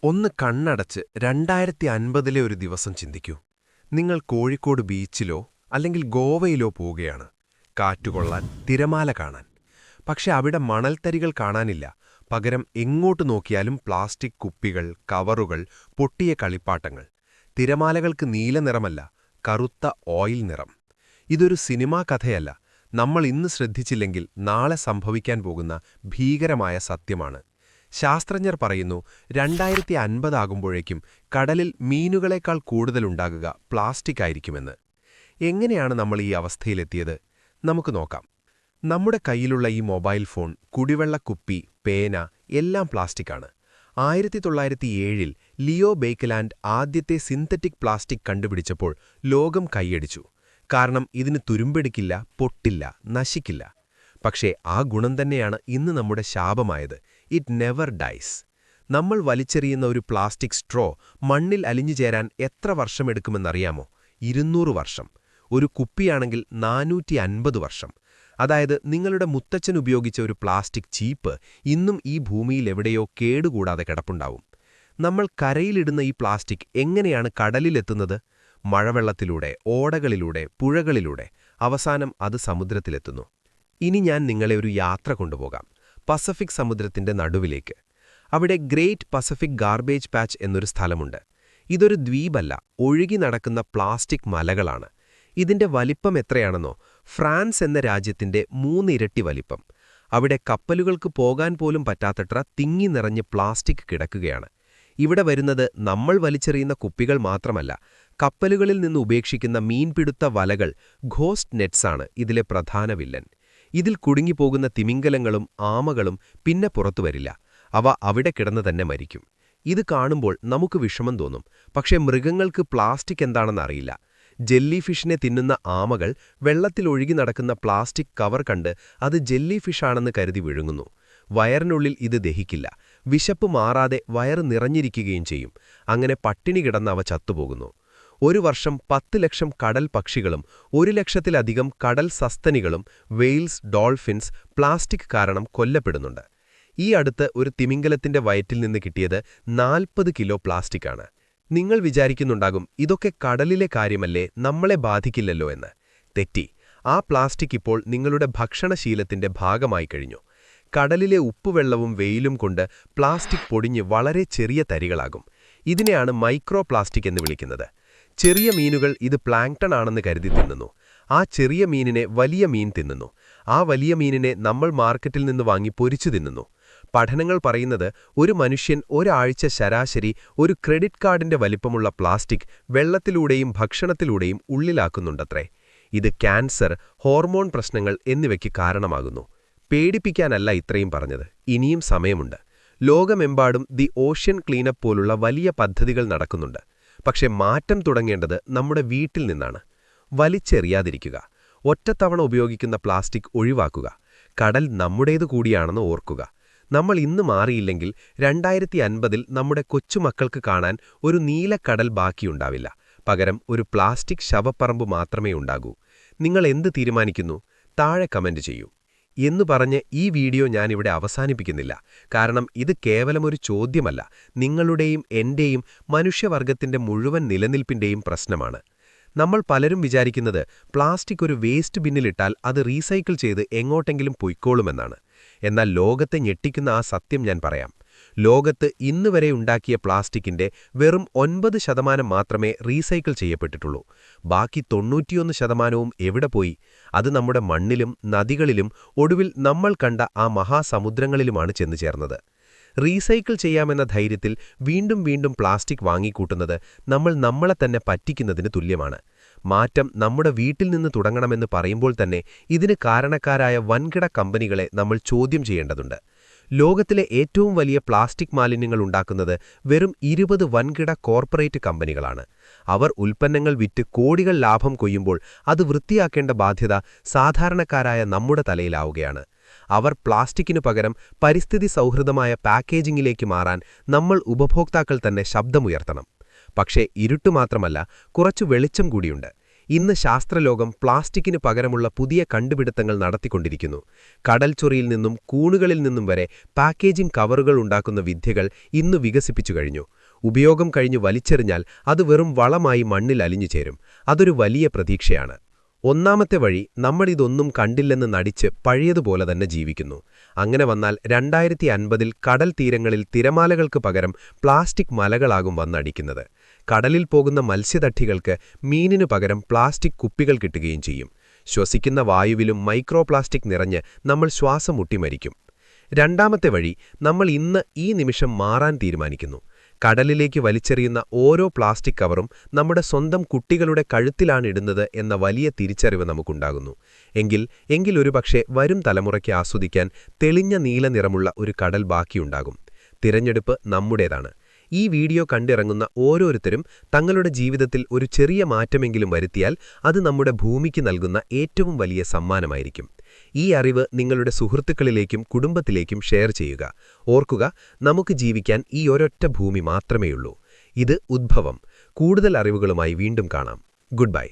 ഒന്ന് കണ്ണടച്ച് 2050 ഒരു ദിവസം ചിന്തിക്കൂ. നിങ്ങൾ കോഴിക്കോട് ബീച്ചിലോ അല്ലെങ്കിൽ ഗോവയിലോ പോവുകയാണ്. കാറ്റുകൊള്ളാൻ, തിരമാല കാണാൻ. പക്ഷെ അവിടെ മണൽത്തരികൾ കാണാനില്ല. പകരം എങ്ങോട്ട് നോക്കിയാലും പ്ലാസ്റ്റിക് കുപ്പികൾ, കവറുകൾ, പൊട്ടിയ കളിപ്പാട്ടങ്ങൾ. തിരമാലകൾക്ക് നീല നിറമല്ല, കറുത്ത ഓയിൽ നിറം. ഇതൊരു സിനിമാ കഥയല്ല. നമ്മൾ ഇന്ന് ശ്രദ്ധിച്ചില്ലെങ്കിൽ നാളെ സംഭവിക്കാൻ പോകുന്ന ഭീകരമായ സത്യമാണ്. ശാസ്ത്രജ്ഞർ പറയുന്നു 2050 ആകുമ്പോഴേക്കും കടലിൽ മീനുകളേക്കാൾ കൂടുതലുണ്ടാകുക പ്ലാസ്റ്റിക് ആയിരിക്കുമെന്ന്. എങ്ങനെയാണ് നമ്മൾ ഈ അവസ്ഥയിലെത്തിയത്? നമുക്ക് നോക്കാം. നമ്മുടെ കയ്യിലുള്ള ഈ മൊബൈൽ ഫോൺ, കുടിവെള്ളക്കുപ്പി, പേന എല്ലാം പ്ലാസ്റ്റിക്കാണ്. 1907 ലിയോ ബേക്കലാൻഡ് ആദ്യത്തെ സിന്തറ്റിക് പ്ലാസ്റ്റിക് കണ്ടുപിടിച്ചപ്പോൾ ലോകം കൈയടിച്ചു. കാരണം ഇതിന് തുരുമ്പെടുക്കില്ല, പൊട്ടില്ല, നശിക്കില്ല. പക്ഷേ ആ ഗുണം തന്നെയാണ് ഇന്ന് നമ്മുടെ ശാപമായത്. It never dyes. നമ്മൾ വലിച്ചെറിയുന്ന ഒരു പ്ലാസ്റ്റിക് സ്ട്രോ മണ്ണിൽ അലിഞ്ഞു ചേരാൻ എത്ര വർഷമെടുക്കുമെന്നറിയാമോ? 200 വർഷം. ഒരു കുപ്പിയാണെങ്കിൽ 450 വർഷം. അതായത് നിങ്ങളുടെ മുത്തച്ഛൻ ഉപയോഗിച്ച ഒരു പ്ലാസ്റ്റിക് ചീപ്പ് ഇന്നും ഈ ഭൂമിയിൽ എവിടെയോ കേടുകൂടാതെ കിടപ്പുണ്ടാവും. നമ്മൾ കരയിലിടുന്ന ഈ പ്ലാസ്റ്റിക് എങ്ങനെയാണ് കടലിലെത്തുന്നത്? മഴവെള്ളത്തിലൂടെ, ഓടകളിലൂടെ, പുഴകളിലൂടെ. അവസാനം അത് സമുദ്രത്തിലെത്തുന്നു. ഇനി ഞാൻ നിങ്ങളെ ഒരു യാത്ര കൊണ്ടുപോകാം, പസഫിക് സമുദ്രത്തിന്റെ നടുവിലേക്ക്. അവിടെ ഗ്രേറ്റ് പസഫിക് ഗാർബേജ് പാച്ച് എന്നൊരു സ്ഥലമുണ്ട്. ഇതൊരു ദ്വീപല്ല, ഒഴുകി നടക്കുന്ന പ്ലാസ്റ്റിക് മലകളാണ്. ഇതിന്റെ വലിപ്പം എത്രയാണെന്നോ? ഫ്രാൻസ് എന്ന രാജ്യത്തിന്റെ 3 ഇരട്ടി വലിപ്പം. അവിടെ കപ്പലുകൾക്ക് പോകാൻ പോലും പറ്റാത്തത്ര തിങ്ങി നിറഞ്ഞ് പ്ലാസ്റ്റിക് കിടക്കുകയാണ്. ഇവിടെ വരുന്നത് നമ്മൾ വലിച്ചെറിയുന്ന കുപ്പികൾ മാത്രമല്ല, കപ്പലുകളിൽ നിന്ന് ഉപേക്ഷിക്കുന്ന മീൻപിടുത്ത വലകൾ, ഘോസ്റ്റ് നെറ്റ്സാണ് ഇതിലെ പ്രധാന വില്ലൻ. ഇതിൽ കുടുങ്ങിപ്പോകുന്ന തിമിംഗലങ്ങളും ആമകളും പിന്നെ പുറത്തുവരില്ല. അവ അവിടെ കിടന്ന് തന്നെ മരിക്കും. ഇത് കാണുമ്പോൾ നമുക്ക് വിഷമം തോന്നും. പക്ഷേ മൃഗങ്ങൾക്ക് പ്ലാസ്റ്റിക് എന്താണെന്നറിയില്ല. ജെല്ലി ഫിഷിനെ തിന്നുന്ന ആമകൾ വെള്ളത്തിൽ ഒഴുകി നടക്കുന്ന പ്ലാസ്റ്റിക് കവർ കണ്ട് അത് ജെല്ലി ഫിഷാണെന്ന് കരുതി വിഴുങ്ങുന്നു. വയറിനുള്ളിൽ ഇത് ദഹിക്കില്ല. വിശപ്പ് മാറാതെ വയറ് നിറഞ്ഞിരിക്കുകയും ചെയ്യും. അങ്ങനെ പട്ടിണി കിടന്ന് അവ ചത്തുപോകുന്നു. ഒരു വർഷം 10 ലക്ഷം കടൽ പക്ഷികളും 1 ലക്ഷത്തിലധികം കടൽ സസ്തനികളും വെയിൽസ്, ഡോൾഫിൻസ് പ്ലാസ്റ്റിക് കാരണം കൊല്ലപ്പെടുന്നുണ്ട്. ഈ അടുത്ത് ഒരു തിമിംഗലത്തിന്റെ വയറ്റിൽ നിന്ന് കിട്ടിയത് 40 കിലോ പ്ലാസ്റ്റിക്കാണ്. നിങ്ങൾ വിചാരിക്കുന്നുണ്ടാകും, ഇതൊക്കെ കടലിലെ കാര്യമല്ലേ, നമ്മളെ ബാധിക്കില്ലല്ലോ എന്ന്. തെറ്റി. ആ പ്ലാസ്റ്റിക് ഇപ്പോൾ നിങ്ങളുടെ ഭക്ഷണശീലത്തിന്റെ ഭാഗമായി കഴിഞ്ഞു. കടലിലെ ഉപ്പുവെള്ളവും വെയിലും കൊണ്ട് പ്ലാസ്റ്റിക് പൊടിഞ്ഞ് വളരെ ചെറിയ തരികളാകും. ഇതിനെയാണ് മൈക്രോ പ്ലാസ്റ്റിക് എന്ന് വിളിക്കുന്നത്. ചെറിയ മീനുകൾ ഇത് പ്ലാങ്ക്ടൺ ആണെന്ന് കരുതി തിന്നുന്നു. ആ ചെറിയ മീനിനെ വലിയ മീൻ തിന്നുന്നു. ആ വലിയ മീനിനെ നമ്മൾ മാർക്കറ്റിൽ നിന്ന് വാങ്ങി പൊരിച്ചു തിന്നുന്നു. പഠനങ്ങൾ പറയുന്നത് ഒരു മനുഷ്യൻ ഒരാഴ്ച ശരാശരി ഒരു ക്രെഡിറ്റ് കാർഡിന്റെ വലിപ്പമുള്ള പ്ലാസ്റ്റിക് വെള്ളത്തിലൂടെയും ഭക്ഷണത്തിലൂടെയും ഉള്ളിലാക്കുന്നുണ്ടത്രേ. ഇത് ക്യാൻസർ, ഹോർമോൺ പ്രശ്നങ്ങൾ എന്നിവയ്ക്ക് കാരണമാകുന്നു. പേടിപ്പിക്കാനല്ല ഇത്രയും പറഞ്ഞത്. ഇനിയും സമയമുണ്ട്. ലോകമെമ്പാടും ദി ഓഷ്യൻ ക്ലീനപ്പ് പോലുള്ള വലിയ പദ്ധതികൾ നടക്കുന്നുണ്ട്. പക്ഷെ മാറ്റം തുടങ്ങേണ്ടത് നമ്മുടെ വീട്ടിൽ നിന്നാണ്. വലിച്ചെറിയാതിരിക്കുക. ഒറ്റത്തവണ ഉപയോഗിക്കുന്ന പ്ലാസ്റ്റിക് ഒഴിവാക്കുക. കടൽ നമ്മുടേതു കൂടിയാണെന്ന് ഓർക്കുക. നമ്മൾ ഇന്ന് മാറിയില്ലെങ്കിൽ 2050 നമ്മുടെ കൊച്ചുമക്കൾക്ക് കാണാൻ ഒരു നീലക്കടൽ ബാക്കിയുണ്ടാവില്ല. പകരം ഒരു പ്ലാസ്റ്റിക് ശവപ്പറമ്പ് മാത്രമേ ഉണ്ടാകൂ. നിങ്ങൾ എന്ത് തീരുമാനിക്കുന്നു? താഴെ കമന്റ് ചെയ്യൂ. എന്നു പറഞ്ഞ് ഈ വീഡിയോ ഞാനിവിടെ അവസാനിപ്പിക്കുന്നില്ല. കാരണം ഇത് കേവലം ഒരു ചോദ്യമല്ല, നിങ്ങളുടെയും എന്റെയും മനുഷ്യവർഗത്തിന്റെ മുഴുവൻ നിലനിൽപ്പിന്റെയും പ്രശ്നമാണ്. നമ്മൾ പലരും വിചാരിക്കുന്നത് പ്ലാസ്റ്റിക് ഒരു വേസ്റ്റ് ബിന്നിലിട്ടാൽ അത് റീസൈക്കിൾ ചെയ്ത് എങ്ങോട്ടെങ്കിലും പൊയ്ക്കോളുമെന്നാണ്. എന്നാൽ ലോകത്തെ ഞെട്ടിക്കുന്ന ആ സത്യം ഞാൻ പറയാം. ലോകത്ത് ഇന്നുവരെ ഉണ്ടാക്കിയ പ്ലാസ്റ്റിക്കിന്റെ വെറും 9% മാത്രമേ റീസൈക്കിൾ ചെയ്യപ്പെട്ടിട്ടുള്ളൂ. ബാക്കി 91% എവിടെ പോയി? അത് നമ്മുടെ മണ്ണിലും നദികളിലും ഒടുവിൽ നമ്മൾ കണ്ട ആ മഹാസമുദ്രങ്ങളിലുമാണ് ചെന്നു ചേർന്നത്. റീസൈക്കിൾ ചെയ്യാമെന്ന ധൈര്യത്തിൽ വീണ്ടും വീണ്ടും പ്ലാസ്റ്റിക് വാങ്ങിക്കൂട്ടുന്നത് നമ്മൾ നമ്മളെ തന്നെ പറ്റിക്കുന്നതിന് തുല്യമാണ്. മാറ്റം നമ്മുടെ വീട്ടിൽ നിന്ന് തുടങ്ങണമെന്ന് പറയുമ്പോൾ തന്നെ ഇതിന് കാരണക്കാരായ വൻകിട കമ്പനികളെ നമ്മൾ ചോദ്യം ചെയ്യേണ്ടതുണ്ട്. ലോകത്തിലെ ഏറ്റവും വലിയ പ്ലാസ്റ്റിക് മാലിന്യങ്ങൾ ഉണ്ടാക്കുന്നത് വെറും 20 വൻകിട കോർപ്പറേറ്റ് കമ്പനികളാണ്. അവർ ഉൽപ്പന്നങ്ങൾ വിറ്റ് കോടികൾ ലാഭം കൊയ്യുമ്പോൾ അത് വൃത്തിയാക്കേണ്ട ബാധ്യത സാധാരണക്കാരായ നമ്മുടെ തലയിലാവുകയാണ്. അവർ പ്ലാസ്റ്റിക്കിനു പകരം പരിസ്ഥിതി സൗഹൃദമായ പാക്കേജിംഗിലേക്ക് മാറാൻ നമ്മൾ ഉപഭോക്താക്കൾ തന്നെ ശബ്ദമുയർത്തണം. പക്ഷേ ഇരുട്ടുമാത്രമല്ല, കുറച്ചു വെളിച്ചം കൂടിയുണ്ട്. ഇന്ന് ശാസ്ത്രലോകം പ്ലാസ്റ്റിക്കിന് പകരമുള്ള പുതിയ കണ്ടുപിടുത്തങ്ങൾ നടത്തിക്കൊണ്ടിരിക്കുന്നു. കടൽച്ചൊറിയിൽ നിന്നും കൂണുകളിൽ നിന്നും വരെ പാക്കേജിംഗ് കവറുകൾ ഉണ്ടാക്കുന്ന വിദ്യകൾ ഇന്ന് വികസിപ്പിച്ചു കഴിഞ്ഞു. ഉപയോഗം കഴിഞ്ഞു വലിച്ചെറിഞ്ഞാൽ അത് വെറും വളമായി മണ്ണിൽ അലിഞ്ഞു ചേരും. അതൊരു വലിയ പ്രതീക്ഷയാണ്. ഒന്നാമത്തെ വഴി, നമ്മളിതൊന്നും കണ്ടില്ലെന്ന് നടിച്ച് പഴയതുപോലെ തന്നെ ജീവിക്കുന്നു. അങ്ങനെ വന്നാൽ 2050-ൽ കടൽ തീരങ്ങളിൽ തിരമാലകൾക്ക് പകരം പ്ലാസ്റ്റിക് മലകളാകും വന്നടിക്കുന്നത്. കടലിൽ പോകുന്ന മത്സ്യതട്ടികൾക്ക് മീനിനു പകരം പ്ലാസ്റ്റിക് കുപ്പികൾ കിട്ടുകയും ചെയ്യും. ശ്വസിക്കുന്ന വായുവിലും മൈക്രോ പ്ലാസ്റ്റിക് നിറഞ്ഞ് നമ്മൾ ശ്വാസം മുട്ടി മരിക്കും. രണ്ടാമത്തെ വഴി, നമ്മൾ ഇന്ന് ഈ നിമിഷം മാറാൻ തീരുമാനിക്കുന്നു. കടലിലേക്ക് വലിച്ചെറിയുന്ന ഓരോ പ്ലാസ്റ്റിക് കവറും നമ്മുടെ സ്വന്തം കുട്ടികളുടെ കഴുത്തിലാണിടുന്നത് എന്ന വലിയ തിരിച്ചറിവ് നമുക്കുണ്ടാകുന്നു. എങ്കിൽ ഒരുപക്ഷെ വരും തലമുറയ്ക്ക് ആസ്വദിക്കാൻ തെളിഞ്ഞ നീല നിറമുള്ള ഒരു കടൽ ബാക്കിയുണ്ടാകും. തിരഞ്ഞെടുപ്പ് നമ്മുടേതാണ്. ഈ വീഡിയോ കണ്ടിറങ്ങുന്ന ഓരോരുത്തരും തങ്ങളുടെ ജീവിതത്തിൽ ഒരു ചെറിയ മാറ്റമെങ്കിലും വരുത്തിയാൽ അത് നമ്മുടെ ഭൂമിക്ക് നൽകുന്ന ഏറ്റവും വലിയ സമ്മാനമായിരിക്കും. ഈ അറിവ് നിങ്ങളുടെ സുഹൃത്തുക്കളിലേക്കും കുടുംബത്തിലേക്കും ഷെയർ ചെയ്യുക. ഓർക്കുക, നമുക്ക് ജീവിക്കാൻ ഈ ഒരൊറ്റ ഭൂമി മാത്രമേയുള്ളൂ. ഇത് ഉദ്ഭവം. കൂടുതൽ അറിവുകളുമായി വീണ്ടും കാണാം. Good bye.